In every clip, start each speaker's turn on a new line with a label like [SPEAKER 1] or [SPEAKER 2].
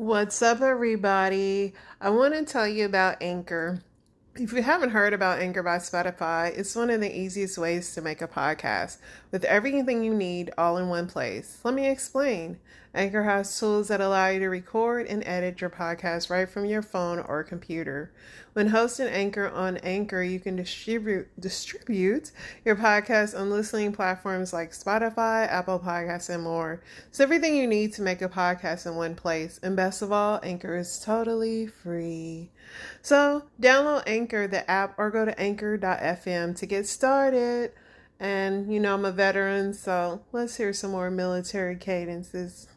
[SPEAKER 1] What's up, everybody? I want to tell you about Anchor. If you haven't heard about Anchor by Spotify, it's one of the easiest ways to make a podcast with everything you need all in one place. Let me explain. Anchor has tools that allow you to record and edit your podcast right from your phone or computer. When hosting Anchor on Anchor, you can distribute your podcast on listening platforms like Spotify, Apple Podcasts, and more. It's everything you need to make a podcast in one place. And best of all, Anchor is totally free. So download Anchor, the app, or go to anchor.fm to get started. And I'm a veteran, so let's hear some more military cadences.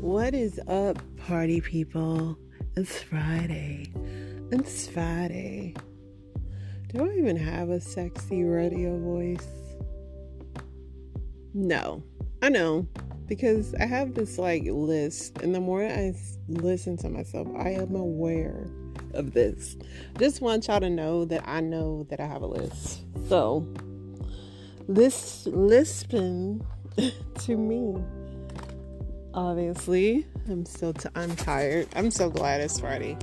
[SPEAKER 1] What is up, party people? It's Friday. It's Friday. Do I even have a sexy radio voice? No, I know, because I have this list, and the more I listen to myself, I am aware of this. Just want y'all to know that I know that I have a list. So, this lisping to me. Obviously, I'm tired. I'm so glad it's Friday.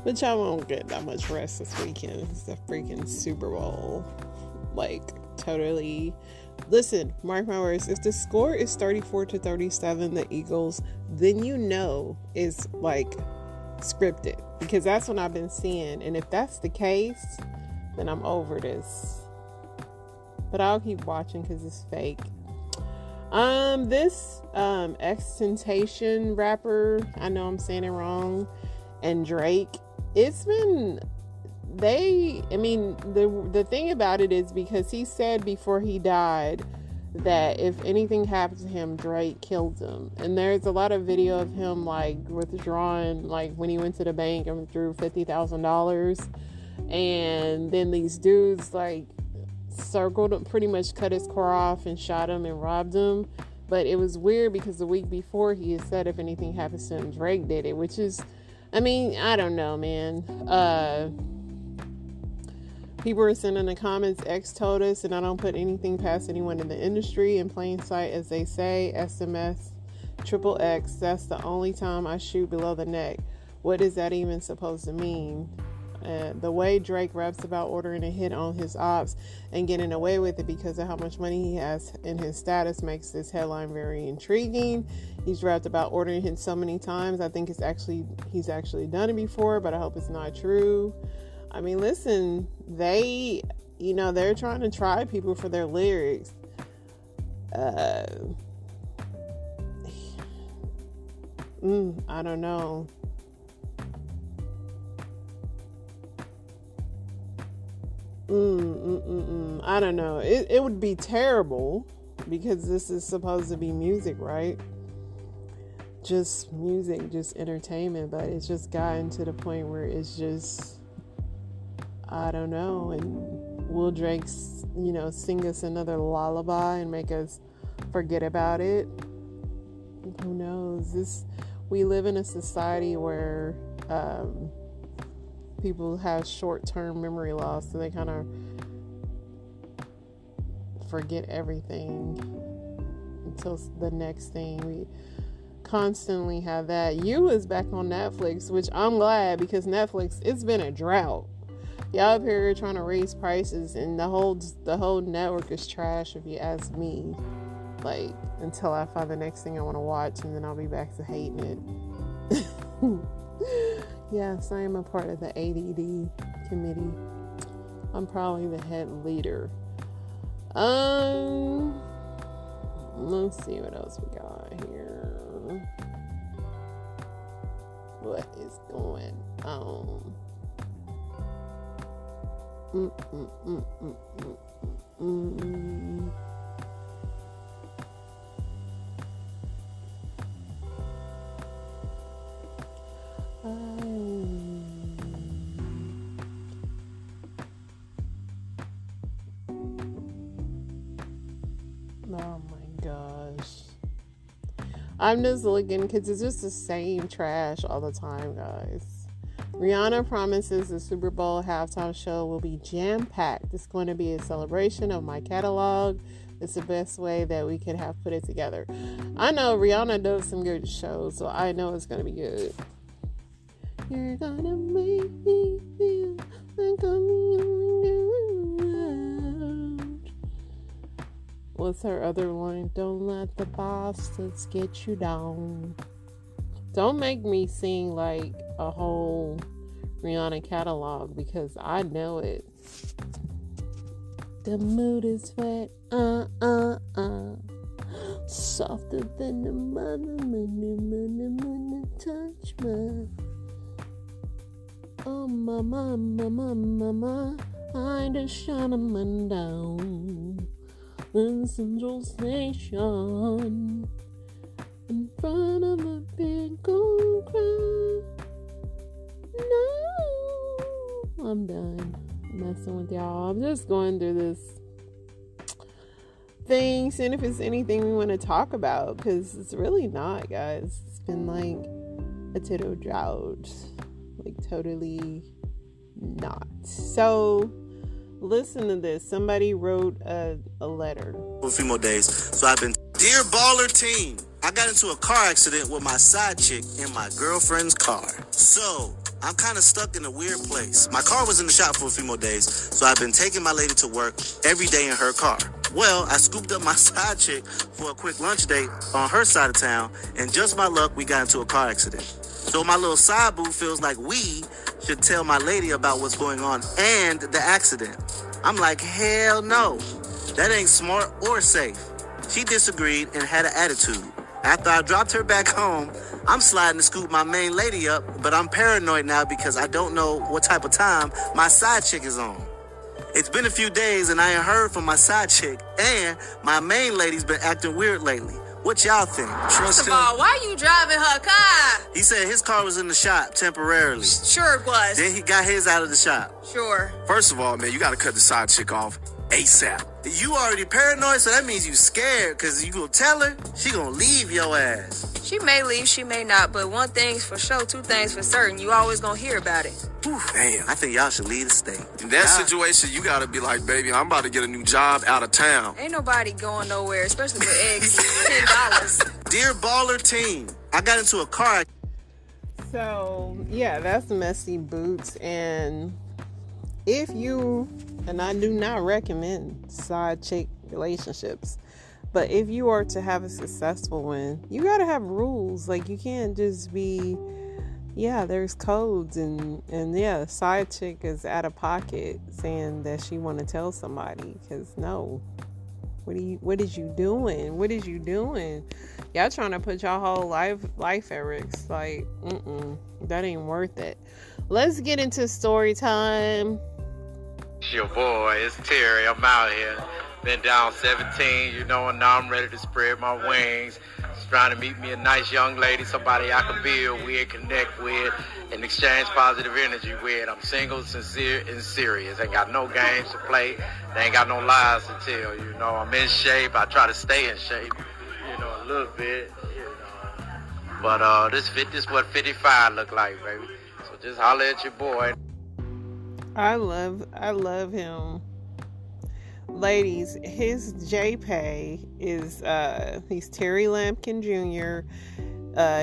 [SPEAKER 1] But y'all won't get that much rest this weekend. It's the freaking Super Bowl. Totally. Listen, mark my words. If the score is 34-37, the Eagles, then it's scripted. Because that's what I've been seeing. And if that's the case, then I'm over this. But I'll keep watching because it's fake. This XXXTentacion rapper, I know I'm saying it wrong, and Drake, the thing about it is because he said before he died that if anything happened to him, Drake killed him. And there's a lot of video of him withdrawing, when he went to the bank and withdrew $50,000, and then these dudes circled him, pretty much cut his car off and shot him and robbed him. But it was weird because the week before he had said if anything happens to him, Drake did it, which is, I don't know, man. People were sending in the comments, X told us, and I don't put anything past anyone in the industry, in plain sight, as they say, SMS, triple X, that's the only time I shoot below the neck. What is that even supposed to mean? The way Drake raps about ordering a hit on his ops and getting away with it because of how much money he has in his status makes this headline very intriguing. He's rapped about ordering hits so many times. I think he's actually done it before, but I hope it's not true. Listen, they're trying to try people for their lyrics. I don't know. I don't know. It would be terrible because this is supposed to be music, right? Just music, just entertainment, but it's just gotten to the point where it's just, I don't know. And will Drake, sing us another lullaby and make us forget about it? Who knows? We live in a society where, people have short-term memory loss, so they kind of forget everything until the next thing. We constantly have that. You is back on Netflix, which I'm glad, because Netflix, it's been a drought. Y'all up here trying to raise prices, and the whole network is trash, if you ask me. Until I find the next thing I want to watch, and then I'll be back to hating it. Yes, I am a part of the ADD committee. I'm probably the head leader. Let's see what else we got here. What is going on? I'm just looking because it's just the same trash all the time, guys. Rihanna promises the Super Bowl halftime show will be jam-packed. It's going to be a celebration of my catalog. It's the best way that we could have put it together. I know Rihanna does some good shows, so I know it's going to be good. You're gonna make me feel like I'm around. What's her other line? Don't let the bastards get you down. Don't make me sing like a whole Rihanna catalog because I know it. The mood is wet, softer than the mother, touch my. Oh, mama, I just shut a man down in Central Station in front of a big old crowd. No, I'm done messing with y'all. I'm just going through this thing, seeing if it's anything we want to talk about, because it's really not, guys. It's been like a total drought. Like totally not. So listen to this. Somebody wrote a letter.
[SPEAKER 2] A few more days. So I've been, dear baller team, I got into a car accident with my side chick in my girlfriend's car. So I'm kind of stuck in a weird place. My car was in the shop for a few more days. So I've been taking my lady to work every day in her car. Well, I scooped up my side chick for a quick lunch date on her side of town, and just by luck, we got into a car accident. So my little side boo feels like we should tell my lady about what's going on and the accident. I'm like, hell no. That ain't smart or safe. She disagreed and had an attitude. After I dropped her back home, I'm sliding to scoop my main lady up, but I'm paranoid now because I don't know what type of time my side chick is on. It's been a few days and I ain't heard from my side chick, and my main lady's been acting weird lately. What y'all think?
[SPEAKER 3] First of all, why you driving her car?
[SPEAKER 2] He said his car was in the shop temporarily.
[SPEAKER 3] Sure it was.
[SPEAKER 2] Then he got his out of the shop.
[SPEAKER 3] Sure.
[SPEAKER 4] First of all, man, you gotta cut the side chick off ASAP.
[SPEAKER 2] You already paranoid, so that means you scared, because you gonna tell her, she gonna leave your ass.
[SPEAKER 3] She may leave, she may not, but one thing's for sure, two things for certain. You always gonna hear about it.
[SPEAKER 2] Whew, damn, I think y'all should leave the state.
[SPEAKER 4] In that situation, you gotta be like, baby, I'm about to get a new job out of town.
[SPEAKER 3] Ain't nobody going nowhere, especially with eggs. $10.
[SPEAKER 2] Dear baller team, I got into a car.
[SPEAKER 1] So, yeah, that's Messy Boots. And if you, and I do not recommend side chick relationships, but if you are to have a successful one, you gotta have rules. Like, you can't just be, yeah, there's codes, and yeah, side chick is out of pocket saying that she want to tell somebody, because no. What is you doing? What is you doing? Y'all trying to put your whole life at risk. Like, that ain't worth it. Let's get into story time.
[SPEAKER 5] It's your boy, it's Terry. I'm out here. Been down 17, and now I'm ready to spread my wings. Just trying to meet me a nice young lady, somebody I can build with, connect with, and exchange positive energy with. I'm single, sincere, and serious. Ain't got no games to play. They ain't got no lies to tell. I'm in shape. I try to stay in shape, a little bit, But this what 55 look like, baby. So just holler at your boy.
[SPEAKER 1] I love him. Ladies, his JPay is he's Terry Lampkin Jr.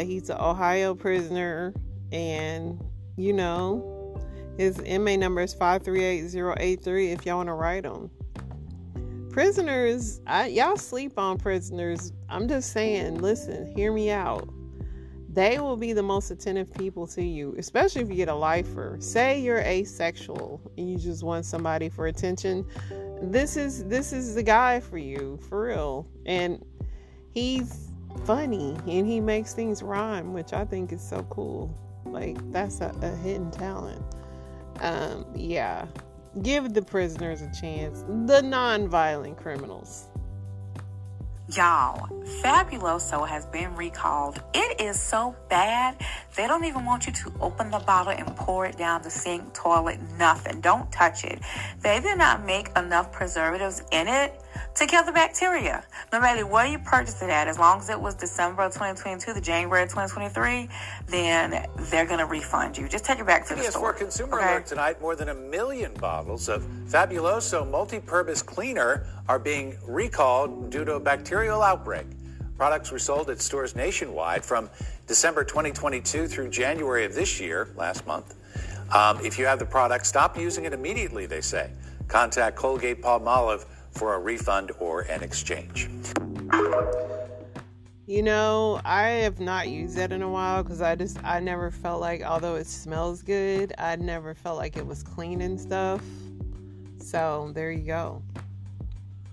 [SPEAKER 1] He's an Ohio prisoner, and his MA number is 538-083 if y'all want to write him. Prisoners, y'all sleep on prisoners. I'm just saying, listen, hear me out. They will be the most attentive people to you, especially if you get a lifer. Say you're asexual and you just want somebody for attention. This is the guy for you, for real. And he's funny and he makes things rhyme, which I think is so cool. Like, that's a hidden talent. Yeah. Give the prisoners a chance. The non-violent criminals.
[SPEAKER 6] Y'all, Fabuloso has been recalled. It is so bad, they don't even want you to open the bottle and pour it down the sink, toilet, nothing. Don't touch it. They did not make enough preservatives in it to kill the bacteria. No matter where you purchased it at, as long as it was December of 2022 to January of 2023, then they're going to refund you. Just take it back to the store.
[SPEAKER 7] PS4 Consumer Alert tonight, more than 1 million bottles of Fabuloso multi-purpose cleaner are being recalled due to a bacterial outbreak. Products were sold at stores nationwide from December 2022 through January of this year, last month. If you have the product, stop using it immediately, they say. Contact Colgate-Palmolive for a refund or an exchange.
[SPEAKER 1] You know, I have not used that in a while because I never felt like, although it smells good, I never felt like it was clean and stuff. So there you go.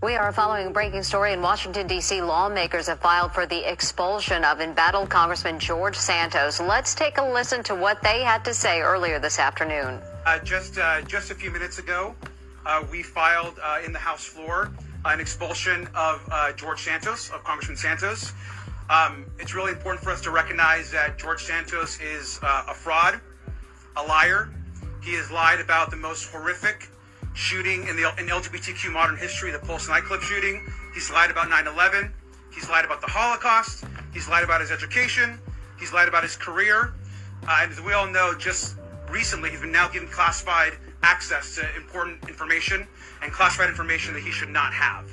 [SPEAKER 8] We are following a breaking story in Washington, D.C. Lawmakers have filed for the expulsion of embattled Congressman George Santos. Let's take a listen to what they had to say earlier this afternoon.
[SPEAKER 9] Just a few minutes ago, we filed in the House floor an expulsion of George Santos, of Congressman Santos. It's really important for us to recognize that George Santos is a fraud, a liar. He has lied about the most horrific shooting in LGBTQ modern history, the Pulse nightclub shooting. He's lied about 9/11. He's lied about the Holocaust. He's lied about his education. He's lied about his career. And as we all know, just recently, he's been now given classified access to important information and classified information that he should not have.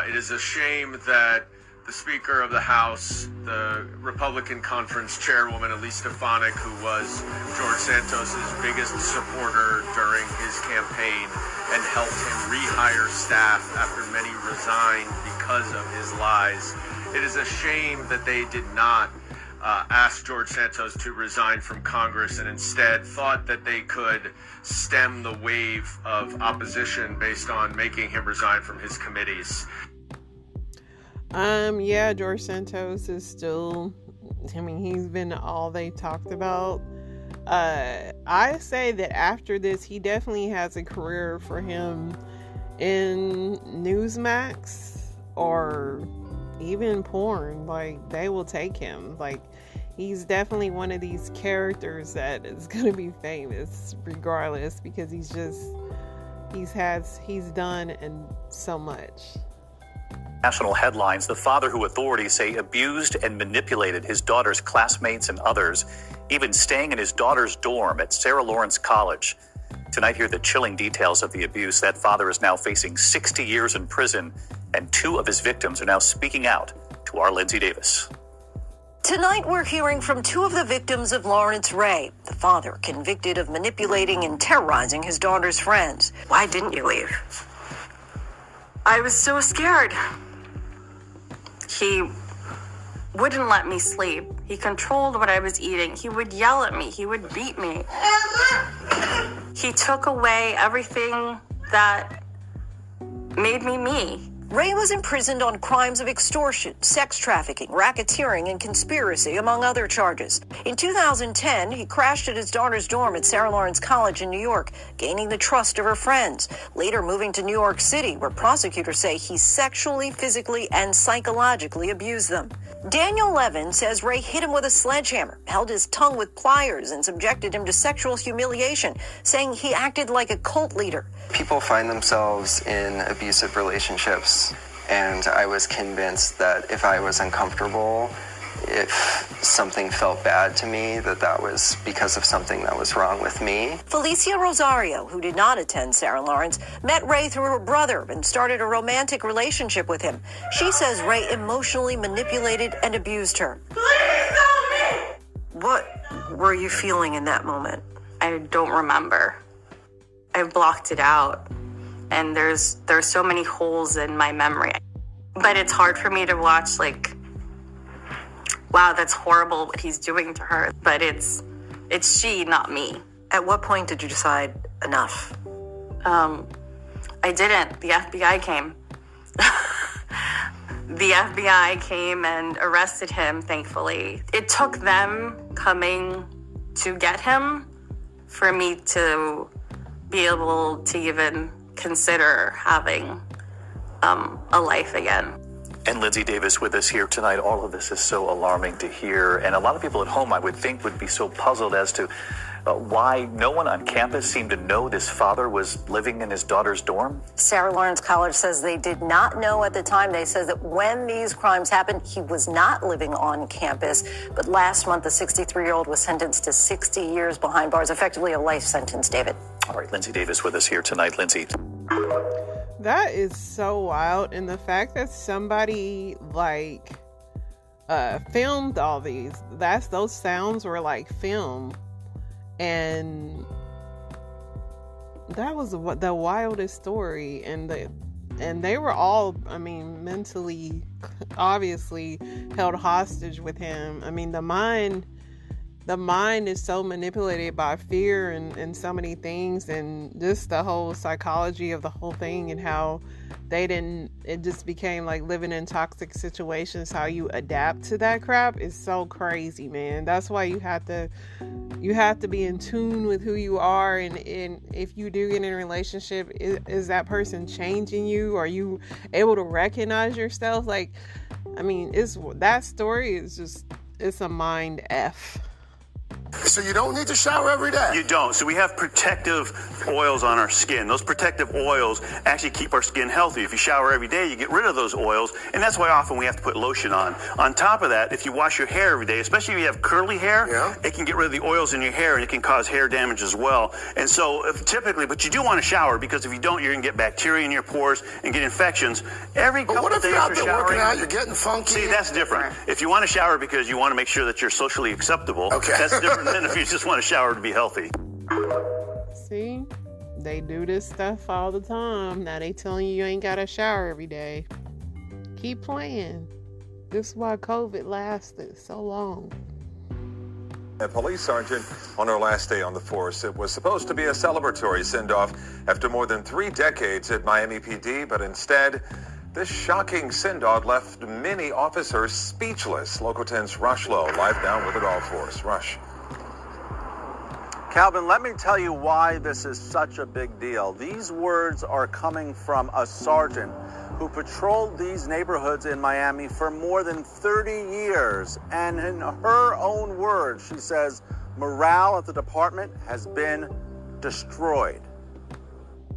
[SPEAKER 4] It is a shame that the Speaker of the House, the Republican Conference Chairwoman Elise Stefanik, who was George Santos's biggest supporter during his campaign and helped him rehire staff after many resigned because of his lies. It is a shame that they did not ask George Santos to resign from Congress and instead thought that they could stem the wave of opposition based on making him resign from his committees.
[SPEAKER 1] Yeah, George Santos is still, he's been all they talked about. I say that after this, he definitely has a career for him in Newsmax or even porn. Like, they will take him. Like, he's definitely one of these characters that is going to be famous regardless, because he's done and so much.
[SPEAKER 10] National headlines: the father who authorities say abused and manipulated his daughter's classmates and others, even staying in his daughter's dorm at Sarah Lawrence College. Tonight, hear the chilling details of the abuse. That father is now facing 60 years in prison, and 2 of his victims are now speaking out to our Lindsay Davis.
[SPEAKER 8] Tonight, we're hearing from 2 of the victims of Lawrence Ray, the father convicted of manipulating and terrorizing his daughter's friends.
[SPEAKER 11] Why didn't you leave? I was so scared. He wouldn't let me sleep. He controlled what I was eating. He would yell at me. He would beat me. He took away everything that made me me.
[SPEAKER 8] Ray was imprisoned on crimes of extortion, sex trafficking, racketeering, and conspiracy, among other charges. In 2010, he crashed at his daughter's dorm at Sarah Lawrence College in New York, gaining the trust of her friends, later moving to New York City, where prosecutors say he sexually, physically, and psychologically abused them. Daniel Levin says Ray hit him with a sledgehammer, held his tongue with pliers, and subjected him to sexual humiliation, saying he acted like a cult leader.
[SPEAKER 12] People find themselves in abusive relationships, and I was convinced that if I was uncomfortable, if something felt bad to me, that was because of something that was wrong with me.
[SPEAKER 8] Felicia Rosario, who did not attend Sarah Lawrence, met Ray through her brother and started a romantic relationship with him. She says Ray emotionally manipulated and abused her.
[SPEAKER 11] Please help me! What were you feeling in that moment? I don't remember. I blocked it out, and there's so many holes in my memory. But it's hard for me to watch, like, wow, that's horrible what he's doing to her. But it's she, not me.
[SPEAKER 8] At what point did you decide enough?
[SPEAKER 11] I didn't. The FBI came. The FBI came and arrested him, thankfully. It took them coming to get him for me to be able to even consider having a life again.
[SPEAKER 10] And Lindsay Davis with us here tonight. All of this is so alarming to hear. And a lot of people at home, I would think, would be so puzzled as to why no one on campus seemed to know this father was living in his daughter's dorm?
[SPEAKER 8] Sarah Lawrence College says they did not know at the time. They said that when these crimes happened, he was not living on campus. But last month, the 63-year-old was sentenced to 60 years behind bars, effectively a life sentence, David.
[SPEAKER 10] All right, Lindsay Davis with us here tonight. Lindsay.
[SPEAKER 1] That is so wild. And the fact that somebody filmed all those sounds were filmed. And that was the wildest story. And they were all, mentally, obviously held hostage with him. The mind is so manipulated by fear and so many things, and just the whole psychology of the whole thing, and how it just became like living in toxic situations. How you adapt to that crap is so crazy, man. That's why you have to be in tune with who you are, and if you do get in a relationship, is that person changing you? Are you able to recognize yourself? That story is just, it's a mind F.
[SPEAKER 13] So you don't need to shower every day?
[SPEAKER 14] You don't. So we have protective oils on our skin. Those protective oils actually keep our skin healthy. If you shower every day, you get rid of those oils, and that's why often we have to put lotion on. On top of that, if you wash your hair every day, especially if you have curly hair, it can get rid of the oils in your hair, and it can cause hair damage as well. And so but you do want to shower, because if you don't, you're going to get bacteria in your pores and get infections. Every couple of days for showering.
[SPEAKER 13] Working out, you're getting funky.
[SPEAKER 14] See, that's different. If you want to shower because you want to make sure that you're socially acceptable, that's different than if you just want to shower to be healthy.
[SPEAKER 1] See, they do this stuff all the time. Now they telling you ain't got to shower every day. Keep playing. This is why COVID lasted so long.
[SPEAKER 15] A police sergeant on her last day on the force. It was supposed to be a celebratory send-off after more than 3 decades at Miami PD, but instead, this shocking send-off left many officers speechless. Local 10's Rush Lowe live down with it all for us. Rush.
[SPEAKER 16] Calvin, let me tell you why this is such a big deal. These words are coming from a sergeant who patrolled these neighborhoods in Miami for more than 30 years. And in her own words, she says, morale at the department has been destroyed.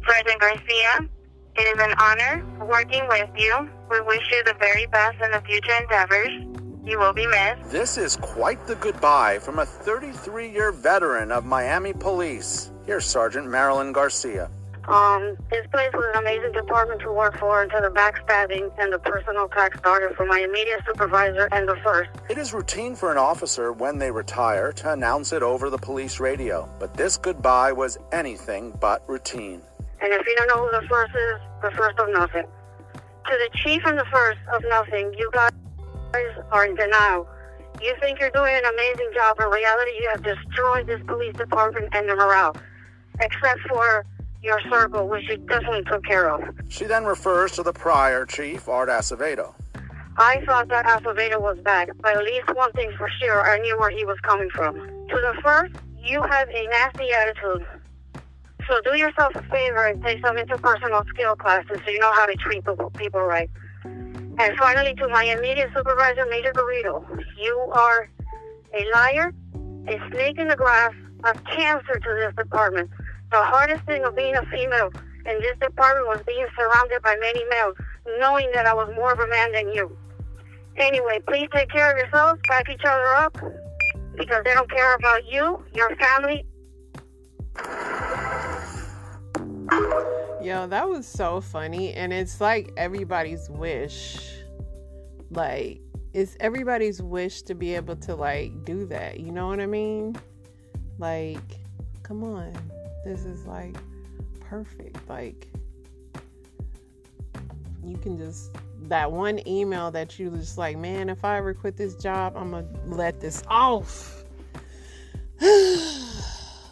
[SPEAKER 17] Sergeant Garcia, it is an honor working with you. We wish you the very best in the future endeavors. You will be missed.
[SPEAKER 16] This is quite the goodbye from a 33-year veteran of Miami Police. Here's Sergeant Marilyn Garcia.
[SPEAKER 17] This place was an amazing department to work for until the backstabbing and the personal attack started from my immediate supervisor and the first.
[SPEAKER 16] It is routine for an officer when they retire to announce it over the police radio, but this goodbye was anything but routine.
[SPEAKER 17] And if you don't know who the first is, the first of nothing. To the chief and the first of nothing, you guys are in denial. You think you're doing an amazing job. In reality, you have destroyed this police department and the morale, except for your circle, which you definitely took care of.
[SPEAKER 16] She then refers to the prior chief, Art Acevedo.
[SPEAKER 17] I thought that Acevedo was bad, but at least one thing for sure, I knew where he was coming from. To the first, you have a nasty attitude. So do yourself a favor and take some interpersonal skill classes so you know how to treat people right. And finally, to my immediate supervisor, Major Garrido, you are a liar, a snake in the grass, a cancer to this department. The hardest thing of being a female in this department was being surrounded by many males, knowing that I was more of a man than you. Anyway, please take care of yourselves, back each other up, because they don't care about you, your family.
[SPEAKER 1] Yo, that was so funny, and it's like everybody's wish. Like, it's everybody's wish to be able to, do that. You know what I mean? Like, come on. This is, perfect. You can just... That one email that you just man, if I ever quit this job, I'm going to let this off.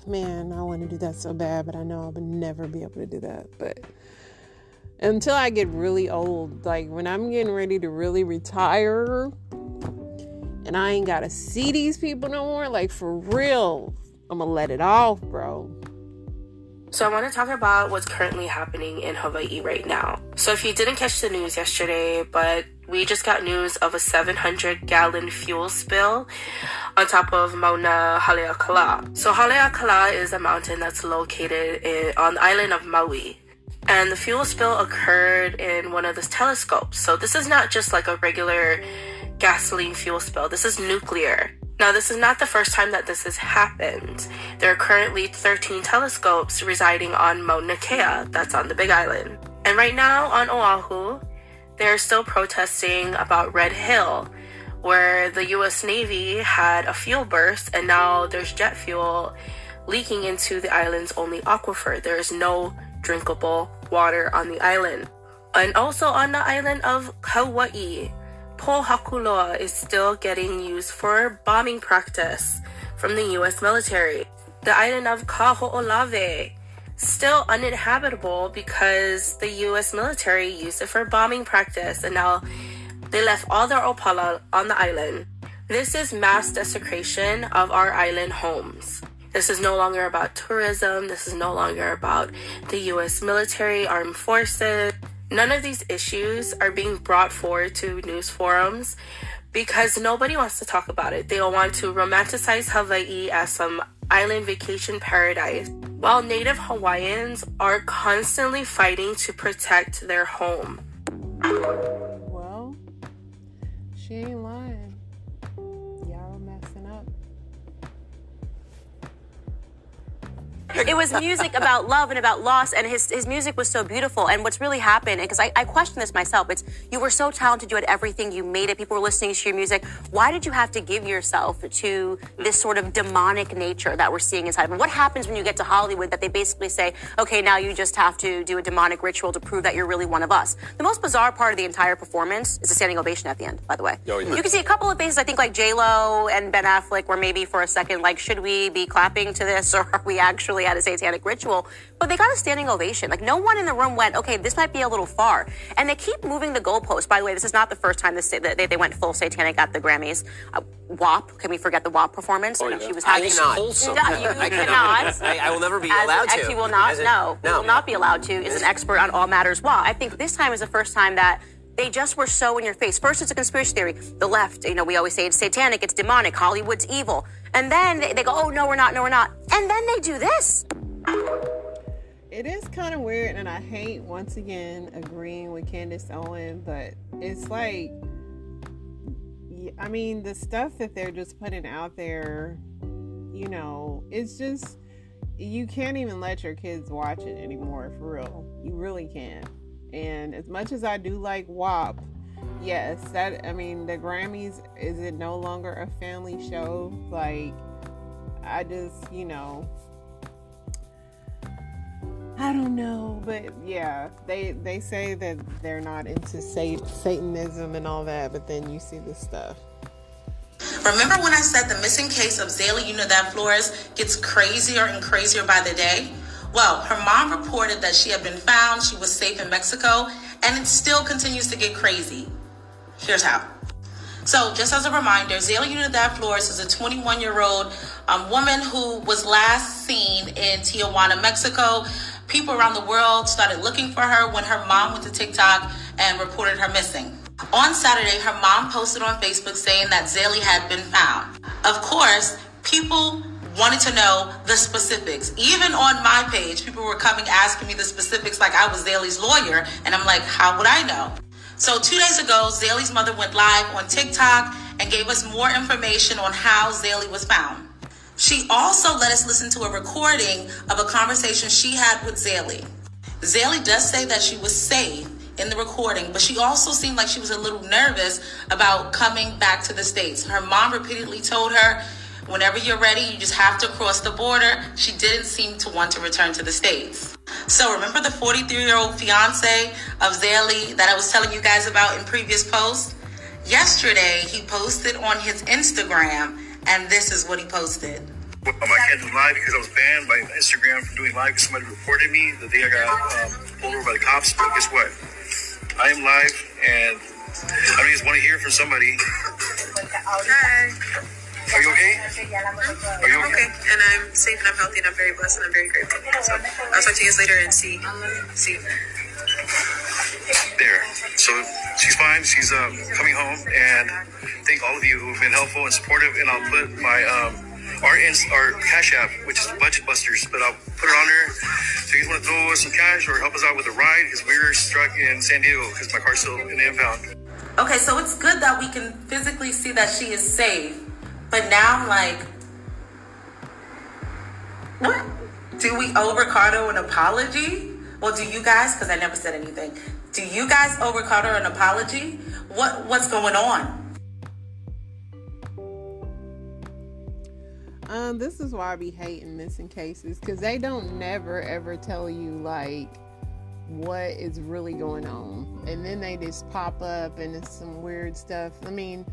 [SPEAKER 1] Man, I want to do that so bad, but I know I would never be able to do that. But until I get really old, when I'm getting ready to really retire and I ain't got to see these people no more, for real, I'm going to let it off, bro.
[SPEAKER 18] So I want to talk about what's currently happening in Hawaii right now. So if you didn't catch the news yesterday, but we just got news of a 700-gallon fuel spill on top of Mauna Haleakala. So Haleakala is a mountain that's located on the island of Maui. And the fuel spill occurred in one of the telescopes. So this is not just like a regular gasoline fuel spill. This is nuclear. Now, this is not the first time that this has happened. There are currently 13 telescopes residing on Mauna Kea, that's on the Big Island. And right now on Oahu, they're still protesting about Red Hill, where the U.S. Navy had a fuel burst, and now there's jet fuel leaking into the island's only aquifer. There is no drinkable water on the island. And also on the island of Hawaii, Pohakuloa is still getting used for bombing practice from the U.S. military. The island of Kaho'olawe, still uninhabitable because the U.S. military used it for bombing practice, and now they left all their opala on the island. This is mass desecration of our island homes. This is no longer about tourism. This is no longer about the U.S. military, armed forces. None of these issues are being brought forward to news forums because nobody wants to talk about it. They want to romanticize Hawaii as some island vacation paradise, while Native Hawaiians are constantly fighting to protect their home.
[SPEAKER 1] Well, she ain't lying. Y'all messing up.
[SPEAKER 19] It was music about love and about loss, and his music was so beautiful. And what's really happened, because I question this myself, it's you were so talented, you had everything, you made it, people were listening to your music. Why did you have to give yourself to this sort of demonic nature that we're seeing inside? And what happens when you get to Hollywood that they basically say, okay, now you just have to do a demonic ritual to prove that you're really one of us? The most bizarre part of the entire performance is a standing ovation at the end, by the way.
[SPEAKER 20] Oh, yeah.
[SPEAKER 19] You can see a couple of faces, I think like J-Lo and Ben Affleck, where maybe for a second, like, should we be clapping to this, or are we actually at a satanic ritual? But they got a standing ovation. Like, no one in the room went, okay, this might be a little far. And they keep moving the goalposts. By the way, this is not the first time they went full satanic at the Grammys. WAP, can we forget the WAP performance?
[SPEAKER 20] Oh, yeah.
[SPEAKER 19] She was
[SPEAKER 20] I
[SPEAKER 19] having
[SPEAKER 20] cannot.
[SPEAKER 19] wholesome.
[SPEAKER 20] I cannot. I will never be allowed to.
[SPEAKER 19] He will not. He will not be allowed to. Is an expert on all matters WAP. I think this time is the first time that they just were so in your face. First, it's a conspiracy theory. The left, we always say it's satanic, it's demonic, Hollywood's evil. And then they go, oh, no, we're not. And then they do this.
[SPEAKER 1] It is kind of weird, and I hate, once again, agreeing with Candace Owen, but it's like, I mean, the stuff that they're just putting out there, it's just, you can't even let your kids watch it anymore, for real. You really can't. And as much as I do like WAP, yes, the Grammys, is it no longer a family show? Like, I just, I don't know, but yeah, they say that they're not into Satanism and all that, but then you see this stuff.
[SPEAKER 21] Remember when I said the missing case of Zaylee Unidad Flores gets crazier and crazier by the day? Well, her mom reported that she had been found, she was safe in Mexico, and it still continues to get crazy. Here's how. So, just as a reminder, Zaylee Unidad Flores is a 21-year-old woman who was last seen in Tijuana, Mexico. People around the world started looking for her when her mom went to TikTok and reported her missing. On Saturday, her mom posted on Facebook saying that Zaylee had been found. Of course, people wanted to know the specifics. Even on my page, people were coming asking me the specifics like I was Zaylee's lawyer, and I'm like, how would I know? So 2 days ago, Zaylee's mother went live on TikTok and gave us more information on how Zaylee was found. She also let us listen to a recording of a conversation she had with Zaylee. Zaylee does say that she was safe in the recording, but she also seemed like she was a little nervous about coming back to the States. Her mom repeatedly told her, whenever you're ready, you just have to cross the border. She didn't seem to want to return to the States. So remember the 43-year-old fiance of Zaylee that I was telling you guys about in previous posts? Yesterday, he posted on his Instagram, and this is what he posted.
[SPEAKER 22] I can't do live because I was banned by Instagram from doing live because somebody reported me the day I got pulled over by the cops. But guess what? I am live, and I just want to hear from somebody.
[SPEAKER 21] Okay.
[SPEAKER 22] Are you okay? Are you okay?
[SPEAKER 2] And I'm safe and I'm healthy and I'm very blessed and I'm very grateful. So I'll talk to you guys later and see.
[SPEAKER 22] There. So she's fine. She's coming home, and thank all of you who've been helpful and supportive. And I'll put my our Cash App, which is Budget Busters, but I'll put it on there. So you guys want to throw us some cash or help us out with a ride? Because we're stuck in San Diego because my car's still in the impound.
[SPEAKER 21] Okay, so it's good that we can physically see that she is safe, but now I'm like, what? Do we owe Ricardo an apology? Well, do you guys? Because I never said anything. Do you guys owe Ricardo an apology? What's going on?
[SPEAKER 1] This is why I be hating missing cases, because they don't never ever tell you like what is really going on, and then they just pop up and it's some weird stuff. I mean,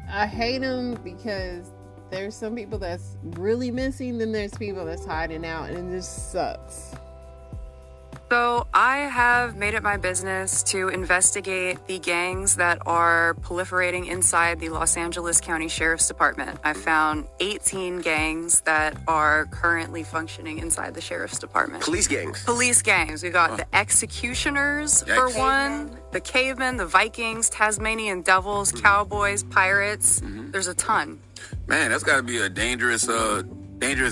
[SPEAKER 1] I hate them because there's some people that's really missing, then there's people that's hiding out, and it just sucks.
[SPEAKER 3] So I have made it my business to investigate the gangs that are proliferating inside the Los Angeles County Sheriff's Department. I found 18 gangs that are currently functioning inside the Sheriff's Department.
[SPEAKER 20] Police gangs?
[SPEAKER 3] Police gangs. We got the Executioners for one, the Cavemen, the Vikings, Tasmanian Devils, Cowboys, Pirates. There's a ton.
[SPEAKER 23] Man, that's got to be a dangerous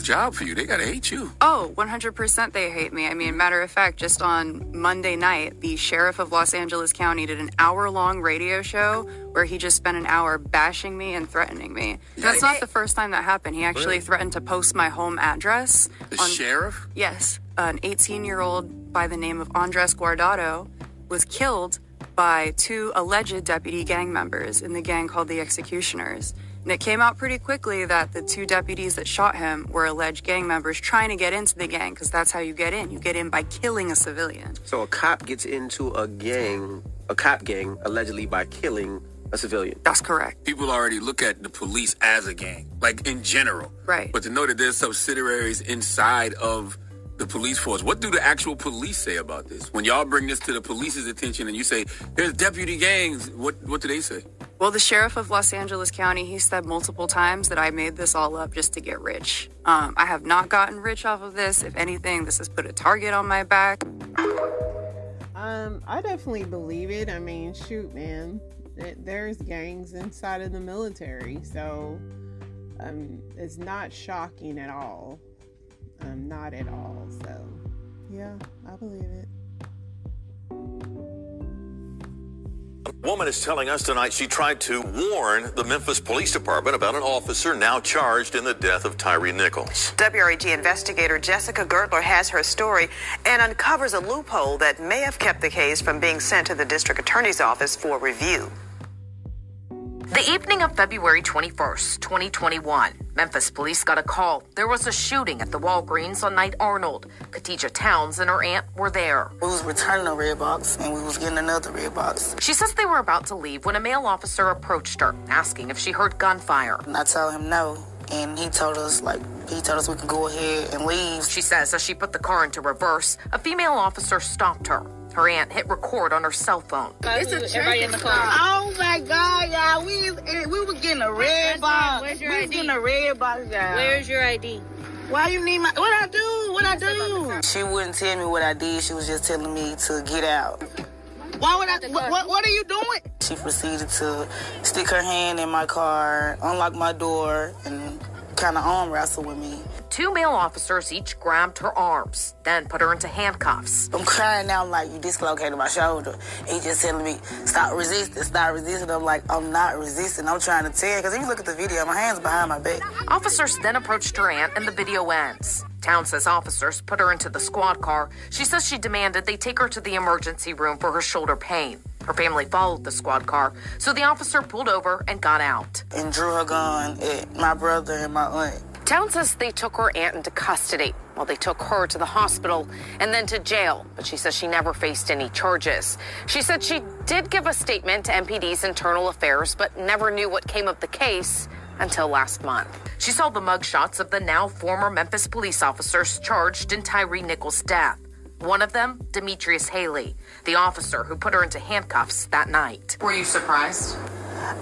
[SPEAKER 23] job for you. They gotta hate you.
[SPEAKER 3] Oh, 100% they hate me. I mean, matter of fact, just on Monday night, the sheriff of Los Angeles County did an hour-long radio show where he just spent an hour bashing me and threatening me. That's not the first time that happened. He actually threatened to post my home address.
[SPEAKER 23] The sheriff?
[SPEAKER 3] Yes. An 18-year-old by the name of Andres Guardado was killed by 2 alleged deputy gang members in the gang called the Executioners. And it came out pretty quickly that the 2 deputies that shot him were alleged gang members trying to get into the gang, because that's how you get in. You get in by killing a civilian.
[SPEAKER 20] So a cop gets into a cop gang, allegedly by killing a civilian.
[SPEAKER 3] That's correct.
[SPEAKER 23] People already look at the police as a gang, like in general.
[SPEAKER 3] Right.
[SPEAKER 23] But to know that there's subsidiaries inside of the police force, what do the actual police say about this? When y'all bring this to the police's attention and you say, there's deputy gangs, what do they say?
[SPEAKER 3] Well, the sheriff of Los Angeles County, he said multiple times that I made this all up just to get rich. I have not gotten rich off of this. If anything, this has put a target on my back.
[SPEAKER 1] I definitely believe it. I mean, shoot, man. There's gangs inside of the military, so it's not shocking at all. Not at all. So, yeah, I believe it.
[SPEAKER 24] A woman is telling us tonight she tried to warn the Memphis Police Department about an officer now charged in the death of Tyree Nichols.
[SPEAKER 25] WRAG investigator Jessica Gertler has her story and uncovers a loophole that may have kept the case from being sent to the district attorney's office for review.
[SPEAKER 26] The evening of February 21st, 2021, Memphis police got a call. There was a shooting at the Walgreens on Knight Arnold. Khadijah Towns and her aunt were there.
[SPEAKER 27] We was returning a red box and we was getting another red box.
[SPEAKER 26] She says they were about to leave when a male officer approached her, asking if she heard gunfire.
[SPEAKER 27] And I told him no, and he told us we could go ahead and leave.
[SPEAKER 26] She says as she put the car into reverse, a female officer stopped her. Her aunt hit record on her cell phone.
[SPEAKER 27] It's a trick in the car. Oh my God, y'all! We were getting a red box.
[SPEAKER 28] Where's your
[SPEAKER 27] ID?
[SPEAKER 28] ID?
[SPEAKER 27] Getting a red box, y'all.
[SPEAKER 28] Where's your ID?
[SPEAKER 27] Why you need my? What I do? She wouldn't tell me what I did. She was just telling me to get out. Why would I? What are you doing? She proceeded to stick her hand in my car, unlock my door, and kind of arm wrestle with me.
[SPEAKER 26] 2 male officers each grabbed her arms, then put her into handcuffs.
[SPEAKER 27] I'm crying now, like, you dislocated my shoulder. He just telling me, stop resisting. I'm like, I'm not resisting. I'm trying to tell, because if you look at the video, my hand's behind my back.
[SPEAKER 26] Officers then approached her aunt and the video ends. Town says officers put her into the squad car. She says she demanded they take her to the emergency room for her shoulder pain. Her family followed the squad car, so the officer pulled over and got out.
[SPEAKER 27] And drew her gun at my brother and my aunt.
[SPEAKER 26] Town says they took her aunt into custody while they took her to the hospital and then to jail, but she says she never faced any charges. She said she did give a statement to MPD's internal affairs, but never knew what came of the case until last month. She saw the mugshots of the now former Memphis police officers charged in Tyree Nichols' death. One of them, Demetrius Haley, the officer who put her into handcuffs that night.
[SPEAKER 21] Were you surprised?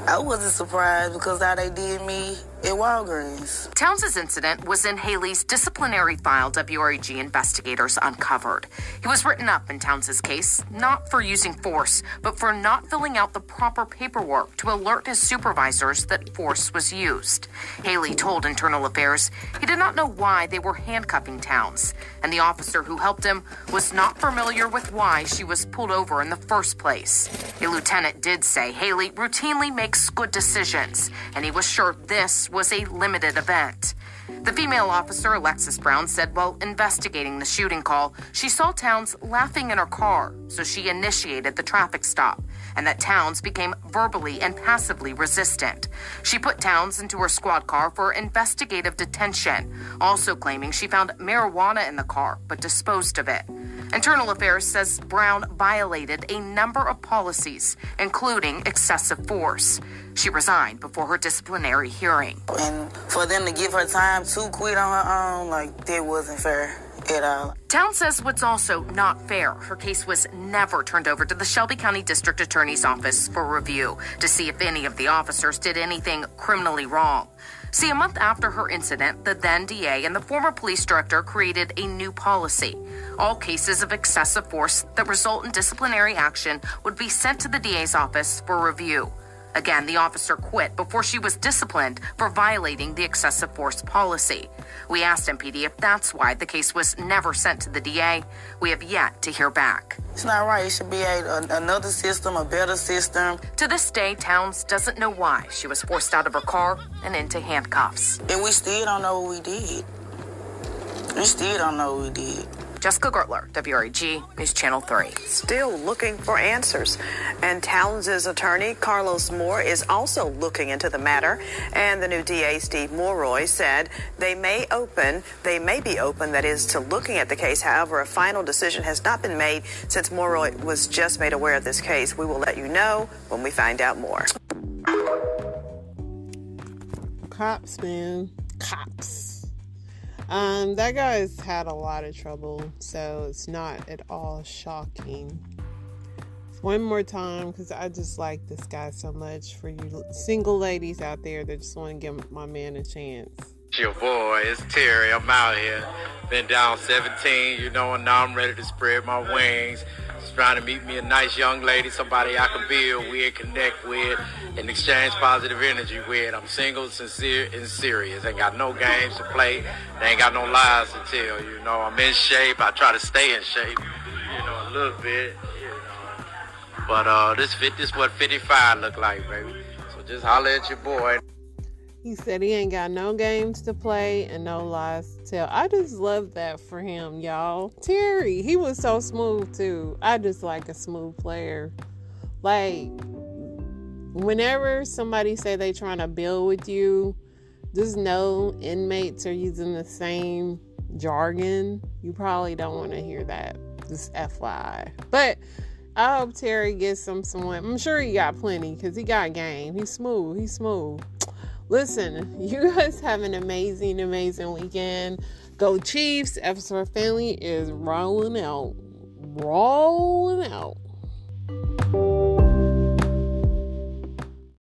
[SPEAKER 27] I wasn't surprised because how they did me, At Walgreens.
[SPEAKER 26] Towns' incident was in Haley's disciplinary file WREG investigators uncovered. He was written up in Towns' case, not for using force, but for not filling out the proper paperwork to alert his supervisors that force was used. Haley told Internal Affairs he did not know why they were handcuffing Towns, and the officer who helped him was not familiar with why she was pulled over in the first place. A lieutenant did say Haley routinely makes good decisions, and he was sure this was a limited event. The female officer, Alexis Brown, said while investigating the shooting call, she saw Towns laughing in her car, so she initiated the traffic stop, and that Towns became verbally and passively resistant. She put Towns into her squad car for investigative detention, also claiming she found marijuana in the car but disposed of it. Internal Affairs says Brown violated a number of policies, including excessive force. She resigned before her disciplinary hearing.
[SPEAKER 27] And for them to give her time to quit on her own, like, that wasn't fair at all.
[SPEAKER 26] Towns says what's also not fair, her case was never turned over to the Shelby County District Attorney's Office for review to see if any of the officers did anything criminally wrong. See, a month after her incident, the then DA and the former police director created a new policy. All cases of excessive force that result in disciplinary action would be sent to the DA's office for review. Again, the officer quit before she was disciplined for violating the excessive force policy. We asked MPD if that's why the case was never sent to the DA. We have yet to hear back.
[SPEAKER 27] It's not right. It should be another system, a better system.
[SPEAKER 26] To this day, Towns doesn't know why she was forced out of her car and into handcuffs.
[SPEAKER 27] And we still don't know what we did. We still don't know what we did.
[SPEAKER 26] Jessica Gertler, WREG, News Channel 3.
[SPEAKER 25] Still looking for answers. And Towns' attorney, Carlos Moore, is also looking into the matter. And the new DA, Steve Mulroy, said they may be open, that is, to looking at the case. However, a final decision has not been made since Mulroy was just made aware of this case. We will let you know when we find out more.
[SPEAKER 1] Cops, man. Cops. That guy's had a lot of trouble, so it's not at all shocking. One more time, because I just like this guy so much. For you single ladies out there that just want to give my man a chance.
[SPEAKER 4] It's your boy, it's Terry. I'm out here. Been down 17, and now I'm ready to spread my wings. Just trying to meet me a nice young lady, somebody I can build with, connect with, and exchange positive energy with. I'm single, sincere, and serious. Ain't got no games to play. They ain't got no lies to tell. I'm in shape. I try to stay in shape, a little bit, But this what 55 look like, baby. So just holler at your boy.
[SPEAKER 1] He said he ain't got no games to play and no lies to tell. I just love that for him, y'all. Terry, he was so smooth too. I just like a smooth player. Like, whenever somebody say they trying to build with you, just know inmates are using the same jargon. You probably don't want to hear that. Just FYI. But I hope Terry gets someone. I'm sure he got plenty because he got game. He's smooth. Listen, you guys have an amazing, amazing weekend. Go Chiefs. Episode Family is rolling out.